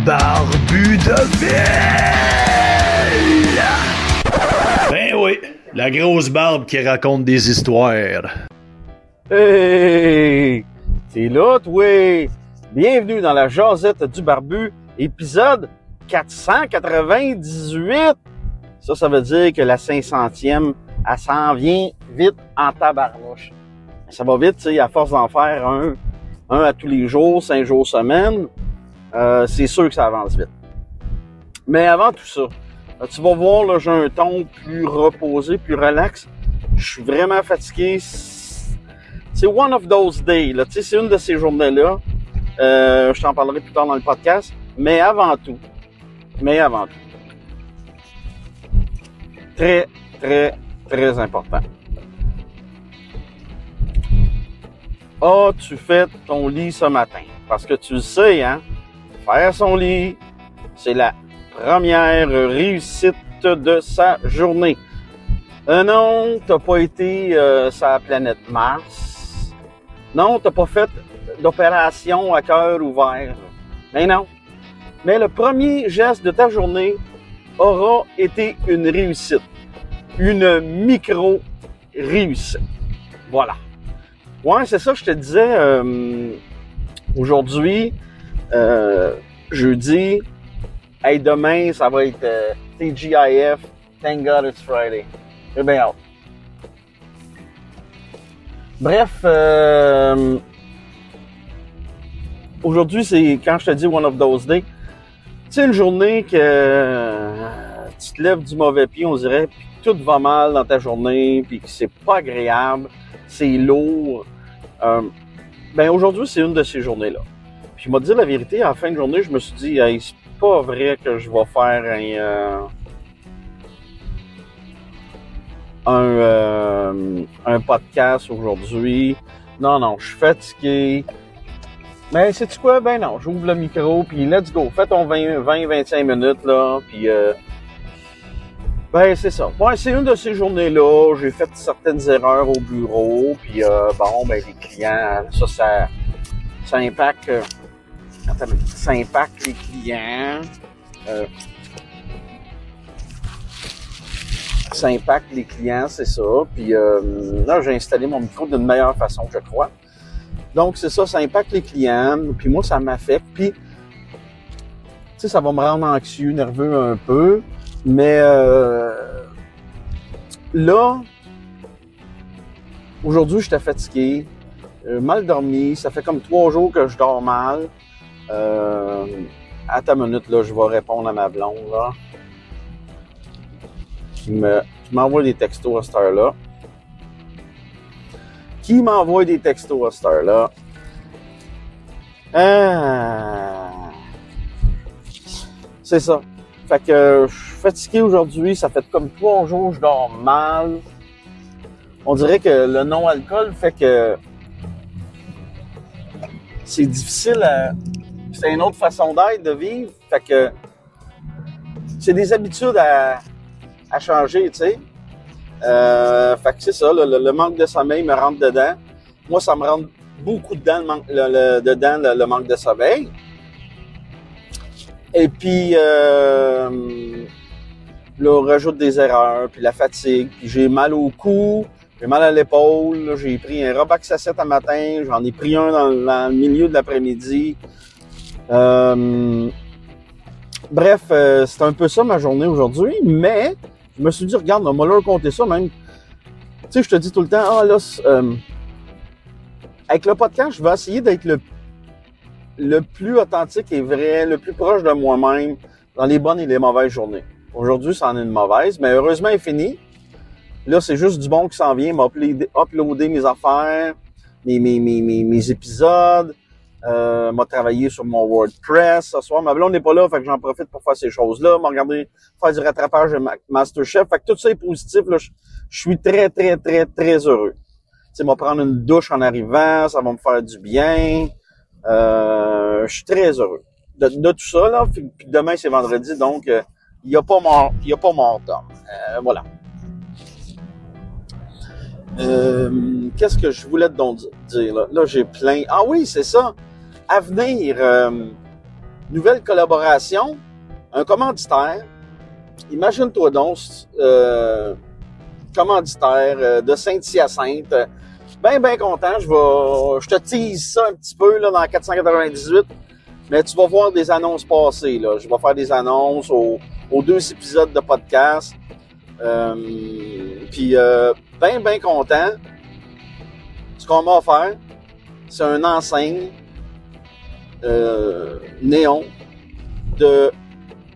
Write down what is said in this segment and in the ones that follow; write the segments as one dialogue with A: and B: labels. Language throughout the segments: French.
A: Barbu de ville! Ben oui, la grosse barbe qui raconte des histoires.
B: Hey! C'est là, toi! Bienvenue dans la Jasette du Barbu, épisode 498! Ça veut dire que la 500e, elle s'en vient vite en tabarnouche. Ça va vite, tu sais, à force d'en faire un à tous les jours, 5 jours semaine, c'est sûr que ça avance vite. Mais avant tout ça, tu vas voir, là, j'ai un ton plus reposé, plus relax. Je suis vraiment fatigué. C'est one of those days, là. Tu sais, c'est une de ces journées-là. Je t'en parlerai plus tard dans le podcast. Mais avant tout, très, très, très important. As-tu fait ton lit ce matin? Parce que tu le sais, hein? Faire son lit, c'est la première réussite de sa journée. Non, t'as pas été sur la planète Mars. Non, t'as pas fait d'opération à cœur ouvert. Mais non. Mais le premier geste de ta journée aura été une réussite. Une micro-réussite. Voilà. Ouais, c'est ça que je te disais aujourd'hui, jeudi. Hey, demain, ça va être TGIF. Thank God it's Friday. J'ai bien hâte. Bref, aujourd'hui, c'est quand je te dis one of those days. Tu sais, une journée que tu te lèves du mauvais pied, on dirait, puis tout va mal dans ta journée, puis que c'est pas agréable, c'est lourd. Ben aujourd'hui, c'est une de ces journées-là. Puis je m'a dit la vérité, à la fin de journée, je me suis dit, hey, c'est pas vrai que je vais faire un podcast aujourd'hui. Non, je suis fatigué. Mais sais-tu quoi? Ben non, j'ouvre le micro, puis let's go. Fais ton 20-25 minutes, là, puis ben c'est ça. Ouais, c'est une de ces journées-là. J'ai fait certaines erreurs au bureau, puis bon, ben les clients, ça impacte... ça impacte les clients. Ça impacte les clients, c'est ça. Puis là, j'ai installé mon micro d'une meilleure façon, je crois. Donc, c'est ça, ça impacte les clients. Puis moi, ça m'affecte. Puis, tu sais, ça va me rendre anxieux, nerveux un peu. Mais là, aujourd'hui, j'étais fatigué. Mal dormi. Ça fait comme 3 jours que je dors mal. À ta minute, là, je vais répondre à ma blonde, là. Qui m'envoie des textos à cette heure-là. C'est ça. Fait que je suis fatigué aujourd'hui. Ça fait comme 3 jours que je dors mal. On dirait que le non-alcool fait que c'est difficile à... C'est une autre façon d'être, de vivre. Fait que c'est des habitudes à changer, tu sais. Fait que c'est ça, le manque de sommeil me rentre dedans. Moi, ça me rentre beaucoup dedans, le manque de sommeil. Et puis, là, on rajoute des erreurs, puis la fatigue, puis j'ai mal au cou, j'ai mal à l'épaule. Là, j'ai pris un Robax A7 un matin, j'en ai pris un dans le milieu de l'après-midi. Bref, c'est un peu ça ma journée aujourd'hui, mais je me suis dit, regarde, on m'a leur compté ça même. Tu sais, je te dis tout le temps, avec le podcast, je vais essayer d'être le plus authentique et vrai, le plus proche de moi-même dans les bonnes et les mauvaises journées. Aujourd'hui, ça en est une mauvaise, mais heureusement, elle est finie. Là, c'est juste du bon qui s'en vient, uploader mes affaires, mes épisodes, m'a travaillé sur mon WordPress ce soir. Ma blonde n'est pas là, fait que j'en profite pour faire ces choses-là, m'a regardé faire du rattrapage de MasterChef. Fait que tout ça est positif, là. Je suis très, très, très, très heureux. Tu sais, m'a prendre une douche en arrivant, ça va me faire du bien. Je suis très heureux de tout ça, là. Puis demain, c'est vendredi, donc il y a pas mort d'homme. Voilà. Qu'est-ce que je voulais donc dire là? Là, j'ai plein. Ah oui, c'est ça. À venir, nouvelle collaboration, un commanditaire. Imagine-toi donc, commanditaire de Saint-Hyacinthe. Ben content. Je te tease ça un petit peu là, dans 498. Mais tu vas voir des annonces passer. Là. Je vais faire des annonces aux 2 épisodes de podcast. Puis, ben content. Ce qu'on m'a offert, c'est une enseigne néon de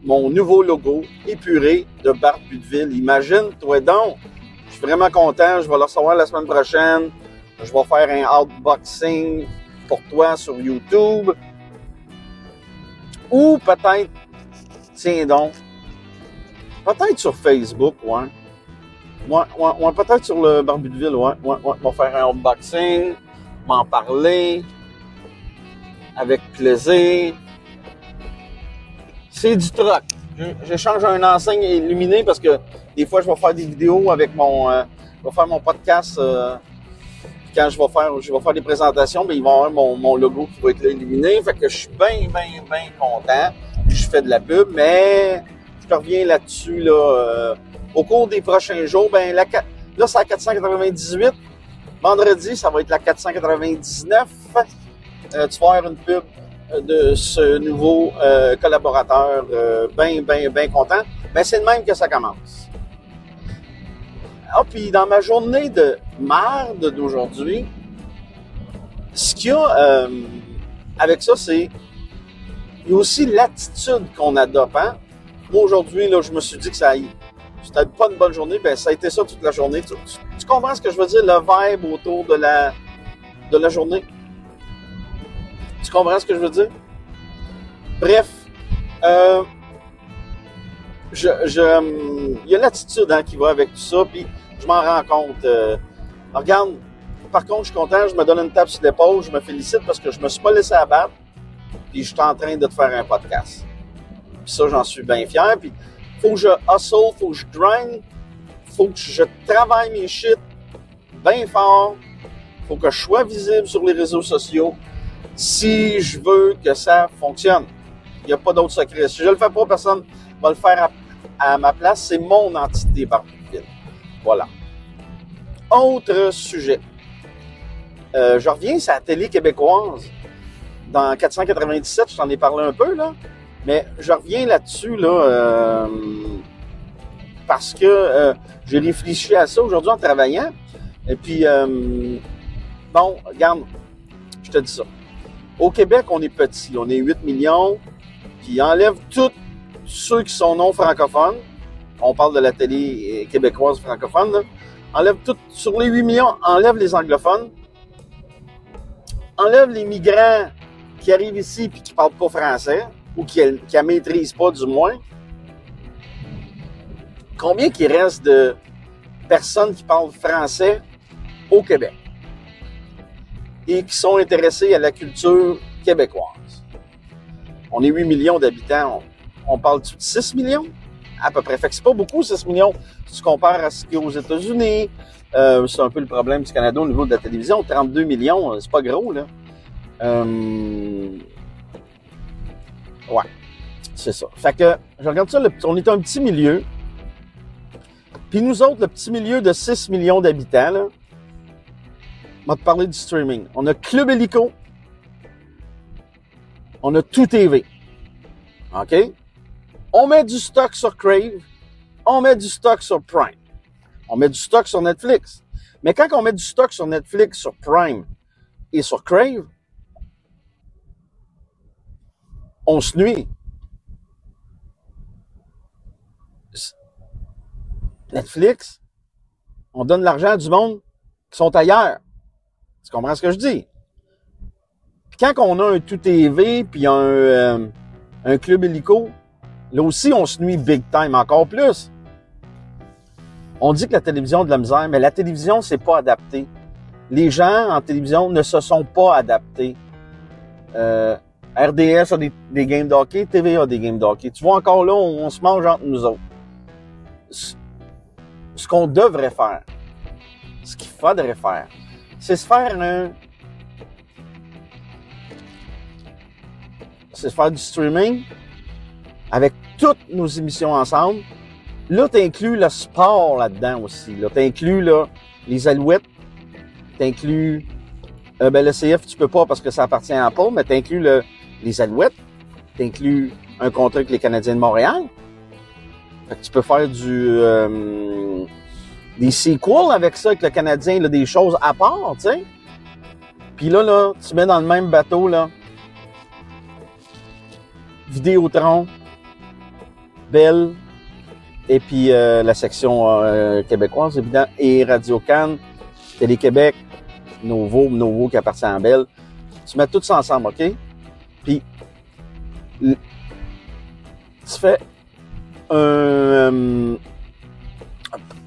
B: mon nouveau logo épuré de Barbudeville. Imagine-toi donc. Je suis vraiment content. Je vais le recevoir la semaine prochaine. Je vais faire un unboxing pour toi sur YouTube. Ou peut-être, tiens donc, peut-être sur Facebook, ouais. Ouais, peut-être sur le Barbudeville, ouais. On va faire un unboxing, m'en parler, avec plaisir. C'est du troc. J'échange un enseigne illuminé parce que des fois, je vais faire des vidéos avec je vais faire mon podcast. Quand je vais faire des présentations, ben, il va y avoir mon logo qui va être là illuminé. Fait que je suis bien content. Je fais de la pub, mais je te reviens là-dessus, là, au cours des prochains jours. Ben, là, c'est la 498. Vendredi, ça va être la 499. Tu vas avoir une pub de ce nouveau collaborateur bien content. Ben, c'est de même que ça commence. Ah, puis dans ma journée de merde d'aujourd'hui, ce qu'il y a avec ça, c'est il y a aussi l'attitude qu'on adopte. Hein? Moi, aujourd'hui, là, je me suis dit que c'était pas une bonne journée. Ben, ça a été ça toute la journée. Tu comprends ce que je veux dire? Le vibe autour de la journée. Tu comprends ce que je veux dire? Bref, il y a l'attitude hein, qui va avec tout ça, puis je m'en rends compte. Regarde, par contre, je suis content, je me donne une tape sur l'épaule, je me félicite parce que je me suis pas laissé abattre, puis je suis en train de te faire un podcast. Puis ça, j'en suis bien fier, puis faut que je hustle, faut que je grind, faut que je travaille mes shit bien fort, faut que je sois visible sur les réseaux sociaux si je veux que ça fonctionne. Il n'y a pas d'autre secret. Si je le fais pas, personne va le faire à ma place. C'est mon entité Barbudeville. Voilà. Autre sujet. Je reviens sur la télé québécoise. Dans 497, je t'en ai parlé un peu, là. Mais je reviens là-dessus, là, parce que j'ai réfléchi à ça aujourd'hui en travaillant. Et puis, bon, regarde, je te dis ça. Au Québec, on est petit. On est 8 millions. Puis enlève tous ceux qui sont non francophones. On parle de la télé québécoise francophone. Là. Enlève tout, sur les 8 millions, enlève les anglophones. Enlève les migrants qui arrivent ici et qui ne parlent pas français, ou qui ne maîtrisent pas du moins. Combien qu'il reste de personnes qui parlent français au Québec et qui sont intéressées à la culture québécoise? On est 8 millions d'habitants. On parle de 6 millions? À peu près. Fait que c'est pas beaucoup, 6 millions. Si tu compares à ce qu'il y a aux États-Unis, c'est un peu le problème du Canada au niveau de la télévision. 32 millions, c'est pas gros, là. Ouais, c'est ça. Fait que, je regarde ça, on est un petit milieu. Puis nous autres, le petit milieu de 6 millions d'habitants, là, on va te parler du streaming. On a Club Illico. On a Tout TV. OK? On met du stock sur Crave. On met du stock sur Prime. On met du stock sur Netflix. Mais quand on met du stock sur Netflix, sur Prime et sur Crave, on se nuit. Netflix, on donne l'argent à du monde qui sont ailleurs. Tu comprends ce que je dis? Puis quand on a un Tout TV puis un Club Illico, là aussi, on se nuit big time, encore plus. On dit que la télévision a de la misère, mais la télévision, c'est pas adapté. Les gens en télévision ne se sont pas adaptés. RDS a des games de hockey, TVA a des games de hockey. Tu vois, encore là, on se mange entre nous autres. Ce qu'on devrait faire, ce qu'il faudrait faire, c'est se faire du streaming avec toutes nos émissions ensemble. Là, tu inclus le sport là-dedans aussi. Là, tu inclus là, les Alouettes, tu inclus le CF, tu peux pas parce que ça appartient à Apple, mais tu inclus les Alouettes, tu inclus un contrat avec les Canadiens de Montréal. Fait que tu peux faire des sequels avec ça, avec le Canadien, là, des choses à part, tu sais. Puis là, tu mets dans le même bateau, là, Vidéotron, Bell, et puis la section québécoise, évidemment, et Radio-Can, Télé-Québec, Novo qui appartient à Bell. Tu mets tout ça ensemble, OK? Puis, tu fais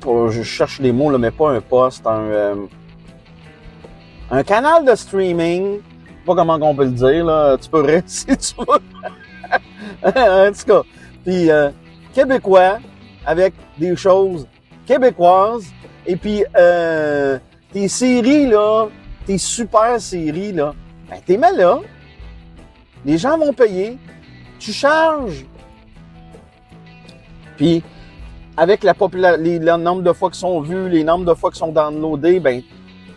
B: je cherche les mots, là, mais pas un poste, un canal de streaming, je sais pas comment on peut le dire, là, tu peux rester si tu veux. En tout cas, puis québécois, avec des choses québécoises, et puis tes séries, là, tes super séries, là, ben t'es mets là, les gens vont payer, tu charges, puis avec le nombre de fois qui sont vus, les nombres de fois qui sont downloadés, ben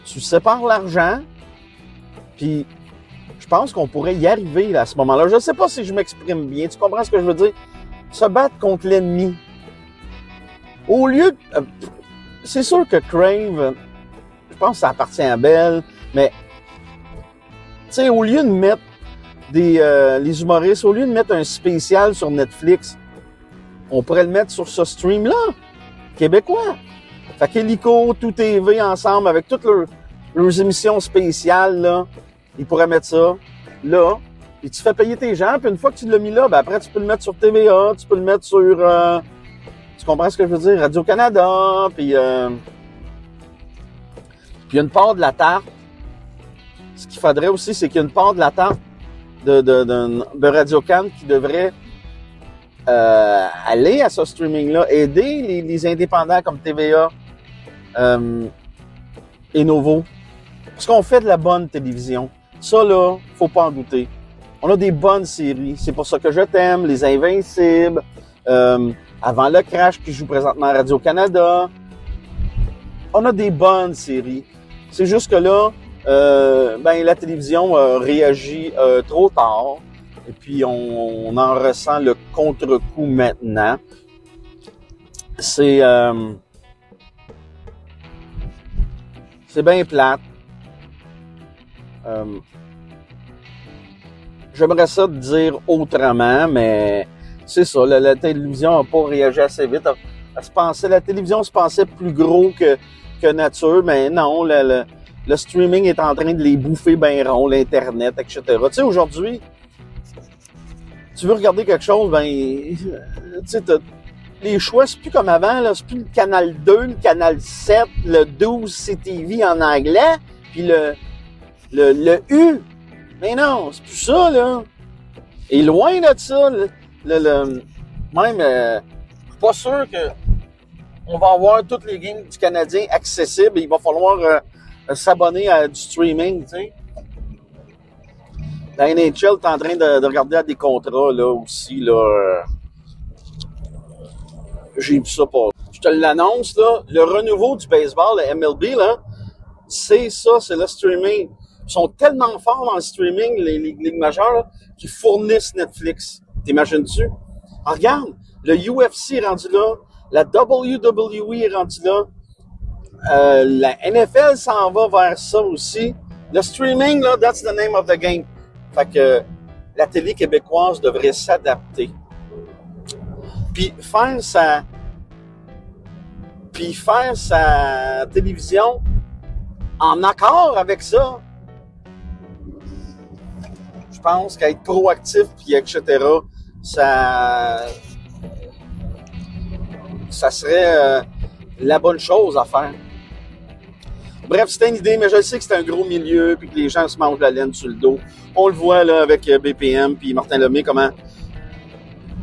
B: tu sépares l'argent, puis je pense qu'on pourrait y arriver là, à ce moment-là. Je ne sais pas si je m'exprime bien, tu comprends ce que je veux dire? Se battre contre l'ennemi. Au lieu de... c'est sûr que Crave, je pense que ça appartient à Bell, mais tu sais, au lieu de mettre les humoristes, au lieu de mettre un spécial sur Netflix, on pourrait le mettre sur ce stream-là, québécois. Fait qu'Helico, Tout TV ensemble, avec toutes leurs émissions spéciales, là, ils pourraient mettre ça là, et tu fais payer tes gens, puis une fois que tu l'as mis là, ben après, tu peux le mettre sur TVA, tu peux le mettre sur... tu comprends ce que je veux dire? Radio-Canada, puis une part de la tarte. Ce qu'il faudrait aussi, c'est qu'il y a une part de la tarte de Radio-Can qui devrait aller à ce streaming-là, aider les indépendants comme TVA et Novo. Parce qu'on fait de la bonne télévision. Ça, là, faut pas en douter. On a des bonnes séries. C'est pour ça que je t'aime. Les Invincibles. Avant le Crash qui joue présentement à Radio-Canada. On a des bonnes séries. C'est juste que là, la télévision réagit trop tard. Et puis, on en ressent le contre-coup maintenant. C'est bien plate. J'aimerais ça te dire autrement, mais c'est ça, la télévision n'a pas réagi assez vite. La télévision se pensait plus gros que nature, mais non, le streaming est en train de les bouffer bien rond, l'Internet, etc. Tu sais, aujourd'hui, tu veux regarder quelque chose, ben, tu sais, les choix, c'est plus comme avant, là, c'est plus le canal 2, le canal 7, le 12 CTV en anglais, puis le U. Mais non, c'est plus ça, là. Et loin de ça, même, je suis pas sûr que on va avoir toutes les games du Canadien accessibles et il va falloir s'abonner à du streaming, tu sais. La NHL est en train de regarder à des contrats, là, aussi, là. J'ai vu ça pas. Je te l'annonce, là, le renouveau du baseball, le MLB, là, c'est ça, c'est le streaming. Ils sont tellement forts dans le streaming, les ligues majeures, là, qu'ils fournissent Netflix. T'imagines-tu? Ah, regarde, le UFC est rendu là, la WWE est rendu là, la NFL s'en va vers ça aussi. Le streaming, là, that's the name of the game. Fait que la télé québécoise devrait s'adapter. Puis faire sa télévision en accord avec ça. Je pense qu'être proactif, puis etc., ça serait la bonne chose à faire. Bref, c'était une idée, mais je sais que c'est un gros milieu, puis que les gens se mangent la laine sur le dos. On le voit là avec BPM, puis Martin Lemay, comment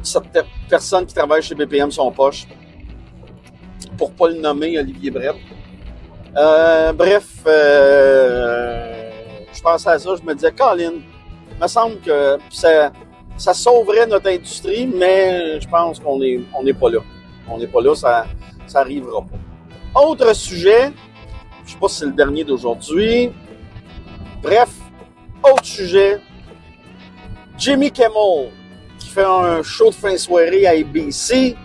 B: certaines personnes qui travaillent chez BPM sont poches. Pour pas le nommer, Olivier Brett. Bref, je pensais à ça, je me disais, Colin, il me semble que ça sauverait notre industrie, mais je pense qu'on n'est pas là. On n'est pas là, ça arrivera pas. Autre sujet, je sais pas si c'est le dernier d'aujourd'hui. Bref, autre sujet, Jimmy Kimmel, qui fait un show de fin de soirée à ABC,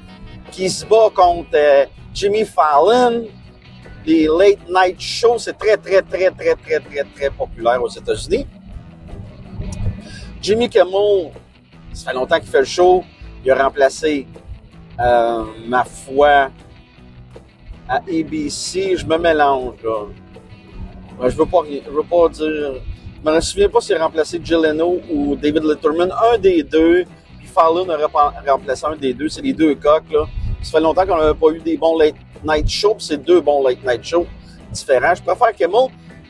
B: qui se bat contre Jimmy Fallon. Les late night shows, c'est très populaire aux États-Unis. Jimmy Kimmel, ça fait longtemps qu'il fait le show. Il a remplacé, ma foi, à ABC. Je me mélange, là. Je veux pas dire... Je me souviens pas s'il a remplacé Jay Leno ou David Letterman. Un des deux. Puis Fallon a remplacé un des deux. C'est les deux coqs, là. Ça fait longtemps qu'on n'avait pas eu des bons late night shows. Puis c'est deux bons late night shows différents. Je préfère Kimmel.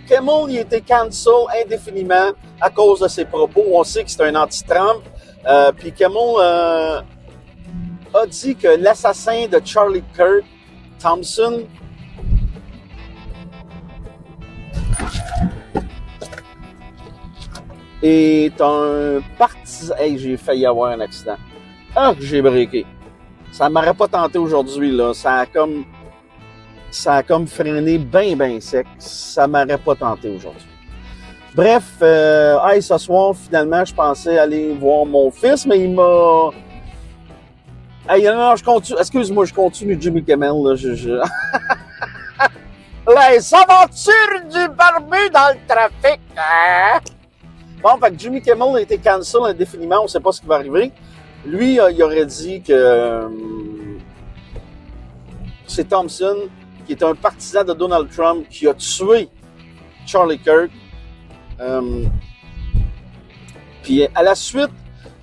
B: Kimmel, il a été cancel indéfiniment à cause de ses propos. On sait que c'est un anti-Trump. Puis Kimmel a dit que l'assassin de Charlie Kirk, Thompson, est un partisan. Hey, j'ai failli avoir un accident. Ah, j'ai breaké. Ça m'aurait pas tenté aujourd'hui, là. Ça a comme freiné bien sec. Ça m'aurait pas tenté aujourd'hui. Bref, ce soir, finalement, je pensais aller voir mon fils, mais il m'a... Hey, non, je continue. Excuse-moi, je continue Jimmy Kimmel, là. Les aventures du barbu dans le trafic, hein? Bon, fait que Jimmy Kimmel a été cancel indéfiniment, on ne sait pas ce qui va arriver. Lui, il aurait dit que c'est Thompson, qui est un partisan de Donald Trump, qui a tué Charlie Kirk. Puis à la suite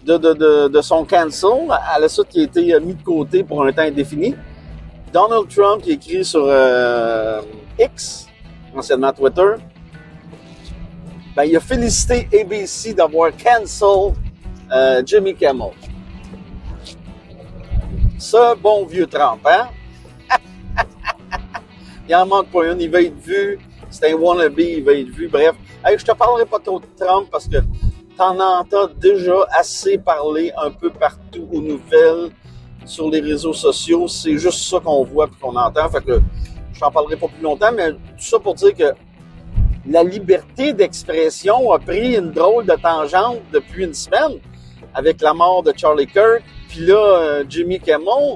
B: de son cancel, à la suite qui a été mis de côté pour un temps indéfini, Donald Trump, qui écrit sur X, anciennement Twitter, ben, il a félicité ABC d'avoir cancel Jimmy Kimmel. Ce bon vieux Trump, hein? Il en manque pas une, il va être vu. C'est un wannabe, il va être vu. Bref, hey, je te parlerai pas trop de Trump parce que t'en entends déjà assez parler un peu partout aux nouvelles, sur les réseaux sociaux. C'est juste ça qu'on voit et qu'on entend. Fait que je t'en parlerai pas plus longtemps, mais tout ça pour dire que la liberté d'expression a pris une drôle de tangente depuis une semaine avec la mort de Charlie Kirk. Puis là, Jimmy Kimmel,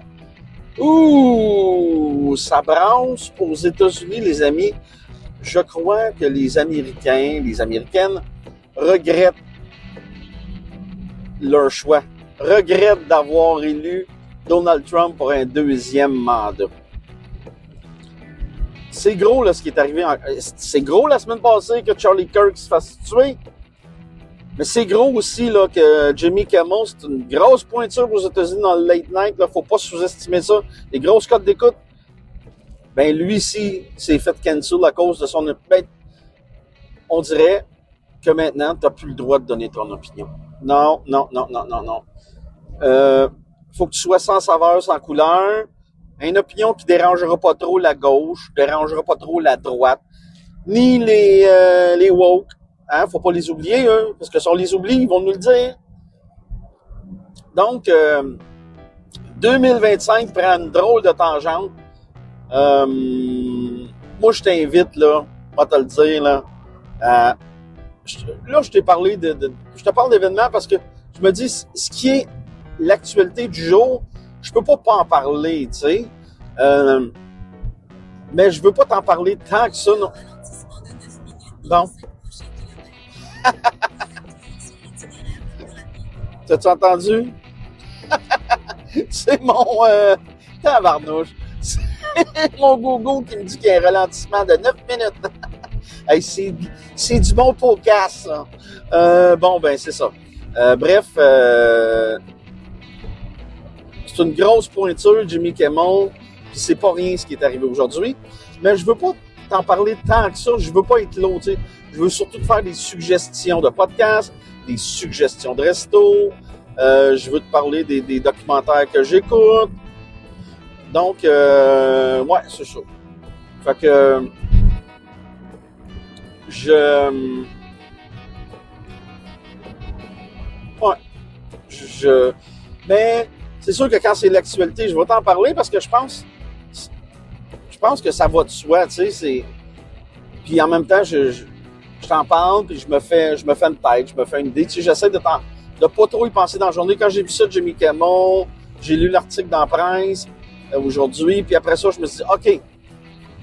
B: ça brasse aux États-Unis, les amis. Je crois que les Américains, les Américaines regrettent leur choix, regrettent d'avoir élu Donald Trump pour un deuxième mandat. C'est gros, là, ce qui est arrivé. C'est gros la semaine passée que Charlie Kirk se fasse tuer. Mais c'est gros aussi, là, que Jimmy Kimmel, c'est une grosse pointure aux États-Unis dans le late night, là. Faut pas sous-estimer ça. Les grosses cotes d'écoute. Ben, lui ici, s'est fait cancel à cause de son... Ben, on dirait que maintenant, t'as plus le droit de donner ton opinion. Non. Faut que tu sois sans saveur, sans couleur. Une opinion qui dérangera pas trop la gauche, dérangera pas trop la droite, ni les woke. Hein? Faut pas les oublier, eux, parce que si on les oublie, ils vont nous le dire. Donc, 2025 prend une drôle de tangente. Moi, je t'invite, là, pas te le dire, là. Là, je t'ai parlé je te parle d'événements parce que je me dis, ce qui est l'actualité du jour, je peux pas en parler, tu sais. Mais je veux pas t'en parler tant que ça, non. Bon. T'as-tu entendu? C'est mon... tabarnouche. C'est mon Google qui me dit qu'il y a un ralentissement de 9 minutes. Hey, c'est du bon podcast, ça. Bon, ben, c'est ça. Bref, c'est une grosse pointure, Jimmy Kimmel, puis c'est pas rien ce qui est arrivé aujourd'hui. Mais je veux pas t'en parler tant que ça, je veux pas être l'autre, tu sais. Je veux surtout te faire des suggestions de podcasts, des suggestions de resto. Je veux te parler des documentaires que j'écoute. Donc, ouais, c'est ça. Fait que, Mais c'est sûr que quand c'est l'actualité, je vais t'en parler parce que je pense que ça va de soi, tu sais. Puis en même temps, je t'en parle, puis je me fais une tête, je me fais une idée. Tu sais, j'essaie de pas trop y penser dans la journée. Quand j'ai vu ça de Jimmy Kimmel, j'ai lu l'article dans la presse aujourd'hui, puis après ça, je me suis dit, OK,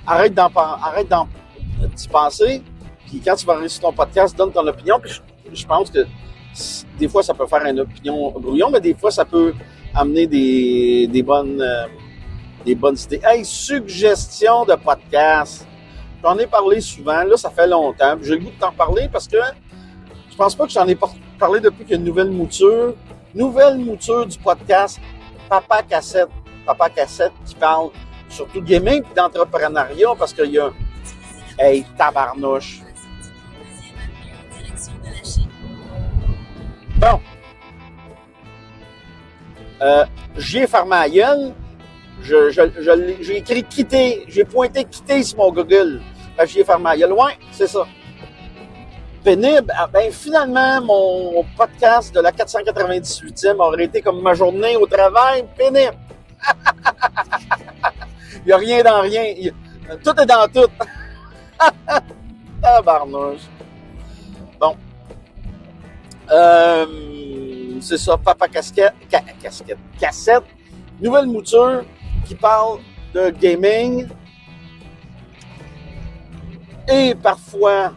B: arrête d'y penser, puis quand tu vas arriver sur ton podcast, donne ton opinion, puis je pense que des fois, ça peut faire une opinion brouillon, mais des fois, ça peut amener des bonnes idées. Hey, suggestion de podcast. J'en ai parlé souvent, là, ça fait longtemps. J'ai le goût de t'en parler parce que je pense pas que j'en ai parlé depuis qu'il y a une nouvelle mouture. Nouvelle mouture du podcast Papa Cassette. Papa Cassette qui parle surtout de gaming et d'entrepreneuriat parce qu'il y a... Hey, tabarnouche. Bon. J'y ai fermé la gueule. J'ai écrit quitter, j'ai pointé quitter sur mon Google. J'y ai fermé la gueule. Ouais, c'est ça. Pénible. Ben, finalement, mon podcast de la 498e aurait été comme ma journée au travail. Pénible. Il n'y a rien dans rien. Tout est dans tout. Tabarnouche. Bon. C'est ça, Papa Cassette. Nouvelle mouture qui parle de gaming et parfois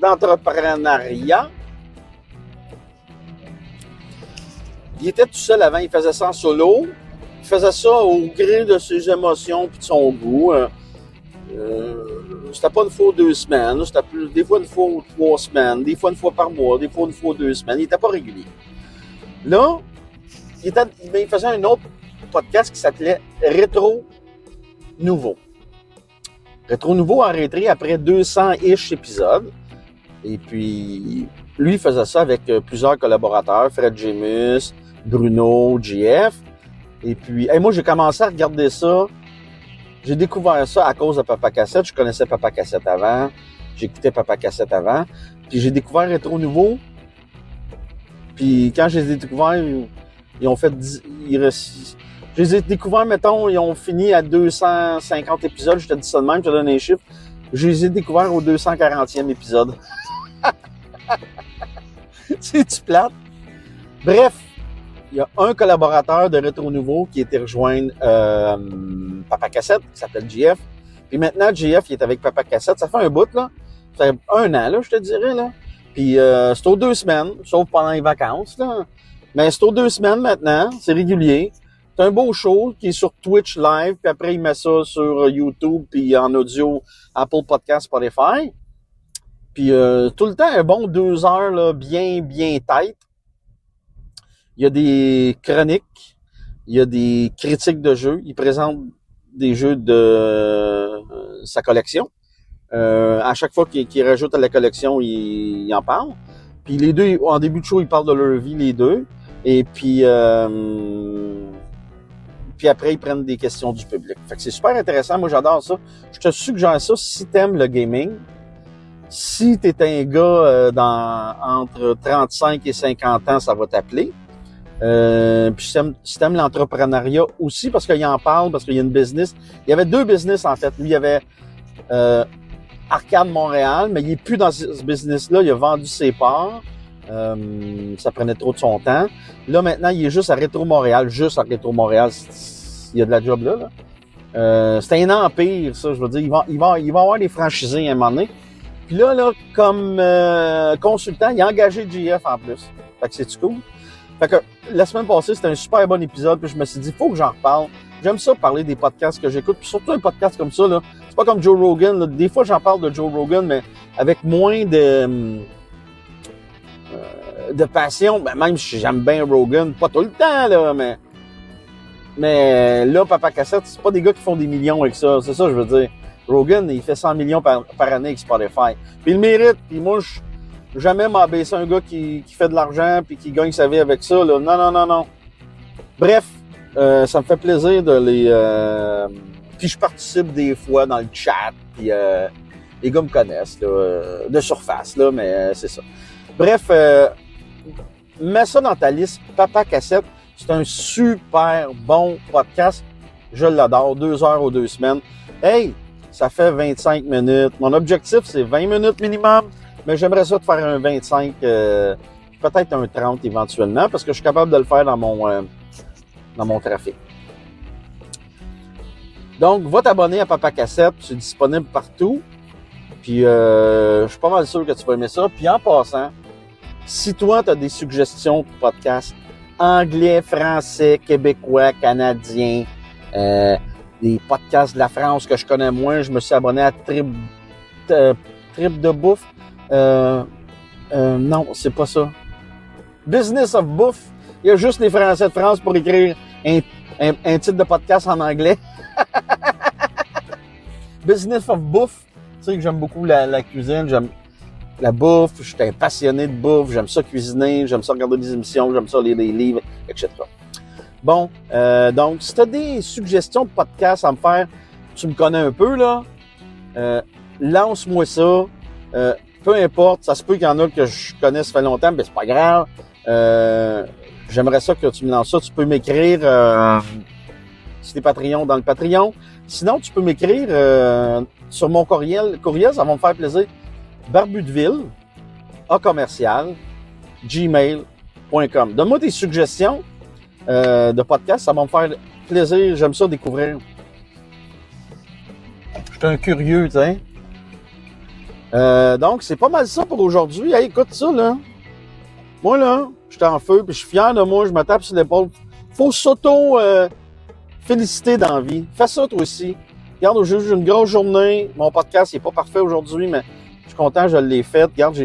B: d'entrepreneuriat. Il était tout seul avant, il faisait ça en solo. Il faisait ça au gré de ses émotions et de son goût. C'était pas une fois ou 2 semaines, c'était des fois une fois ou 3 semaines, des fois une fois par mois, des fois une fois ou 2 semaines. Il était pas régulier. Là, il faisait un autre podcast qui s'appelait Rétro Nouveau. Rétro Nouveau a arrêté après 200-ish épisodes. Et puis, lui, il faisait ça avec plusieurs collaborateurs, Fred Jemus, Bruno, JF. Et puis, moi, j'ai commencé à regarder ça. J'ai découvert ça à cause de Papa Cassette. Je connaissais Papa Cassette avant. J'écoutais Papa Cassette avant. Puis j'ai découvert Rétro Nouveau. Puis quand je les ai découverts, ils ont fait... Je les ai découverts, mettons, ils ont fini à 250 épisodes. Je te dis ça de même, je te donne les chiffres. Je les ai découverts au 240e épisode. C'est-tu plate? Bref, il y a un collaborateur de Rétro Nouveau qui a été rejoindre Papa Cassette, qui s'appelle JF. Puis maintenant, JF, il est avec Papa Cassette. Ça fait un bout, là. Ça fait 1 an, là, je te dirais, là. Puis c'est aux 2 semaines, sauf pendant les vacances, là. Mais c'est aux 2 semaines maintenant, c'est régulier. C'est un beau show qui est sur Twitch Live, puis après, il met ça sur YouTube, puis en audio, Apple Podcast, Spotify. Puis tout le temps, un bon 2 heures, là, bien tête. Il y a des chroniques, il y a des critiques de jeux. Il présente des jeux de sa collection. À chaque fois qu'il rajoute à la collection, il en parle. Puis les deux, en début de show, ils parlent de leur vie, les deux. Et puis après, ils prennent des questions du public. Fait que c'est super intéressant. Moi, j'adore ça. Je te suggère ça si t'aimes le gaming. Si t'es un gars entre 35 et 50 ans, ça va t'appeler. Puis si t'aimes l'entrepreneuriat aussi, parce qu'il en parle, parce qu'il y a une business. Il y avait 2 business, en fait. Lui, il y avait Arcade Montréal, mais il est plus dans ce business-là. Il a vendu ses parts. Ça prenait trop de son temps. Là, maintenant, il est juste à Rétro Montréal. Juste à Rétro Montréal. Il y a de la job là. C'est un empire, ça. Je veux dire, il va avoir des franchisés à un moment donné. Puis là, comme consultant, il a engagé JF en plus. Fait que c'est cool. Fait que la semaine passée, c'était un super bon épisode. Puis je me suis dit, faut que j'en reparle. J'aime ça parler des podcasts que j'écoute. Puis surtout un podcast comme ça, là. C'est pas comme Joe Rogan, là. Des fois, j'en parle de Joe Rogan, mais avec moins de passion. Ben, même si j'aime bien Rogan, pas tout le temps, là, mais là, Papa Cassette, c'est pas des gars qui font des millions avec ça. C'est ça, je veux dire. Rogan, il fait 100 millions par année avec Spotify. Puis il le mérite. Puis moi, jamais m'abaisser un gars qui fait de l'argent puis qui gagne sa vie avec ça, là. Non. Bref, ça me fait plaisir de les... Puis je participe des fois dans le chat. Puis Les gars me connaissent, là, de surface, là, mais c'est ça. Bref, mets ça dans ta liste. Papa Cassette, c'est un super bon podcast. Je l'adore. 2 heures ou 2 semaines. Hey, ça fait 25 minutes. Mon objectif, c'est 20 minutes minimum, mais j'aimerais ça te faire un 25, peut-être un 30 éventuellement, parce que je suis capable de le faire dans mon trafic. Donc, va t'abonner à Papa Cassette. C'est disponible partout. Puis, je suis pas mal sûr que tu vas aimer ça. Puis, en passant, si toi, tu as des suggestions de podcasts anglais, français, québécois, canadiens, des podcasts de la France que je connais moins, je me suis abonné à Trip de bouffe. Non, c'est pas ça. Business of Bouffe. Il y a juste les Français de France pour écrire un titre de podcast en anglais. Business of Bouffe. Tu sais que j'aime beaucoup la cuisine, j'aime la bouffe, je suis un passionné de bouffe, j'aime ça cuisiner, j'aime ça regarder des émissions, j'aime ça lire des livres, etc. Bon, donc, si tu as des suggestions de podcasts à me faire, tu me connais un peu, là, lance-moi ça. Peu importe, ça se peut qu'il y en a que je connais ça fait longtemps, mais c'est pas grave. J'aimerais ça que tu me lances ça. Tu peux m'écrire si t'es Patreon dans le Patreon. Sinon, tu peux m'écrire sur mon courriel, ça va me faire plaisir. Barbudeville, @gmail.com. Donne-moi tes suggestions de podcasts, ça va me faire plaisir. J'aime ça découvrir. Je suis un curieux, tu sais. Donc, c'est pas mal ça pour aujourd'hui. Hey, écoute ça, là. Moi, là, je suis en feu, puis je suis fier de moi, je me tape sur l'épaule. Faut féliciter dans la vie. Fais ça, toi aussi. Regarde, aujourd'hui, j'ai une grosse journée. Mon podcast, il est pas parfait aujourd'hui, mais je suis content, je l'ai fait. Regarde,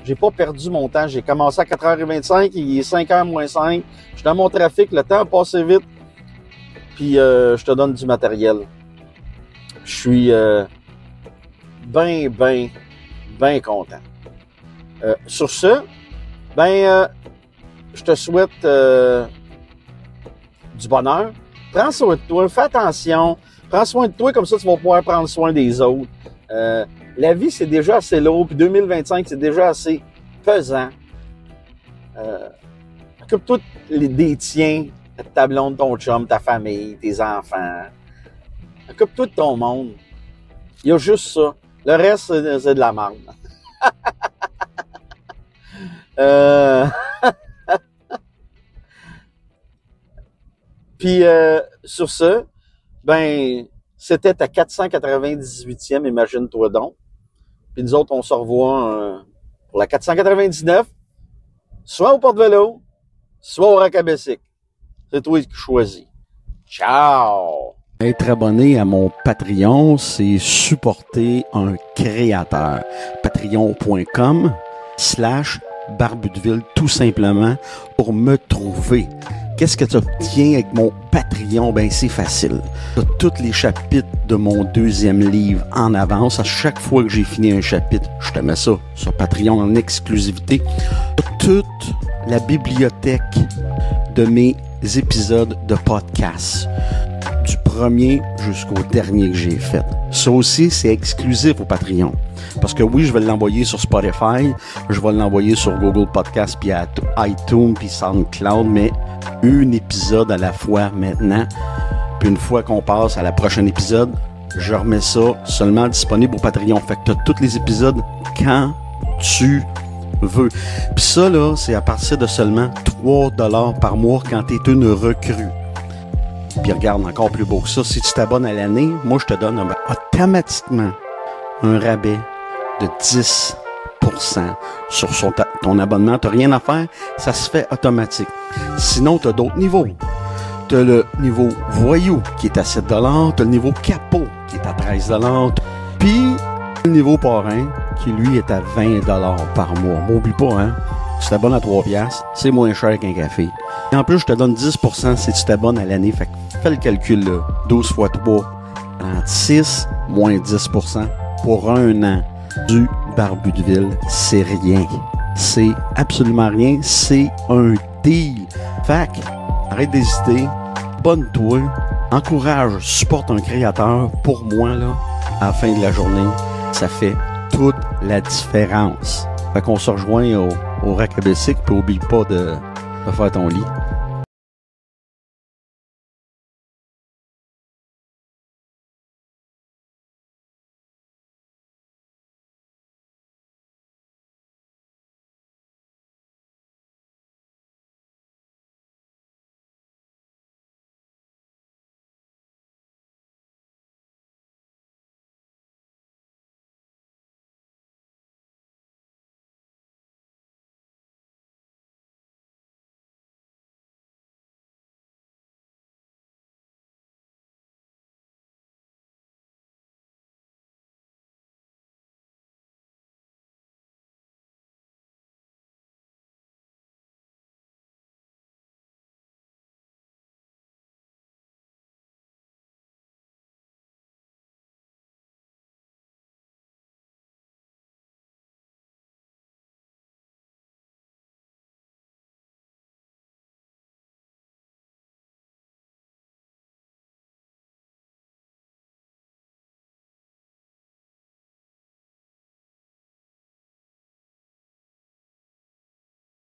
B: j'ai pas perdu mon temps. J'ai commencé à 4h25, il est 5h moins 5. Je suis dans mon trafic, le temps a passé vite. Puis, je te donne du matériel. Je suis bien content. Sur ce, je te souhaite du bonheur. Prends soin de toi, fais attention. Prends soin de toi, comme ça tu vas pouvoir prendre soin des autres. La vie, c'est déjà assez lourd, puis 2025, c'est déjà assez pesant. Occupe-toi des tiens, de ta blonde, ton chum, ta famille, tes enfants. Occupe-toi de ton monde. Il y a juste ça. Le reste, c'est de la merde. Puis, sur ce, c'était ta 498e, imagine-toi donc. Puis nous autres, on se revoit pour la 499, soit au Porte-Vélo, soit au Racabessic. C'est toi qui choisis. Ciao!
C: Être abonné à mon Patreon, c'est supporter un créateur. Patreon.com/Barbudeville, tout simplement, pour me trouver. Qu'est-ce que tu obtiens avec mon Patreon? C'est facile. Tu as tous les chapitres de mon 2e livre en avance. À chaque fois que j'ai fini un chapitre, je te mets ça sur Patreon en exclusivité. Toute la bibliothèque de mes épisodes de podcast, du premier jusqu'au dernier que j'ai fait. Ça aussi, c'est exclusif au Patreon. Parce que oui, je vais l'envoyer sur Spotify, je vais l'envoyer sur Google Podcast, puis iTunes, puis SoundCloud, mais un épisode à la fois maintenant. Puis une fois qu'on passe à la prochaine épisode, je remets ça seulement disponible au Patreon. Fait que tu as tous les épisodes quand tu veux. Puis ça, là, c'est à partir de seulement 3$ par mois quand tu es une recrue. Puis regarde, encore plus beau que ça, si tu t'abonnes à l'année, moi, je te donne automatiquement un rabais de 10% sur ton abonnement. Tu n'as rien à faire, ça se fait automatique. Sinon, tu as d'autres niveaux. Tu as le niveau voyou qui est à 7$, tu as le niveau capot qui est à 13$, puis le niveau parrain qui, lui, est à 20$ par mois. M'oublie pas, hein? Tu t'abonnes à 3$, c'est moins cher qu'un café. Et en plus, je te donne 10% si tu t'abonnes à l'année. Fait que fais le calcul, là. 12 fois 3, 36, moins 10% pour un an du Barbudeville. C'est rien. C'est absolument rien. C'est un deal. Fait que, arrête d'hésiter. Abonne-toi. Encourage, supporte un créateur. Pour moi, là, à la fin de la journée, ça fait toute la différence. Fait qu'on se rejoint au Rack à bicycle, puis oublie pas de faire ton lit.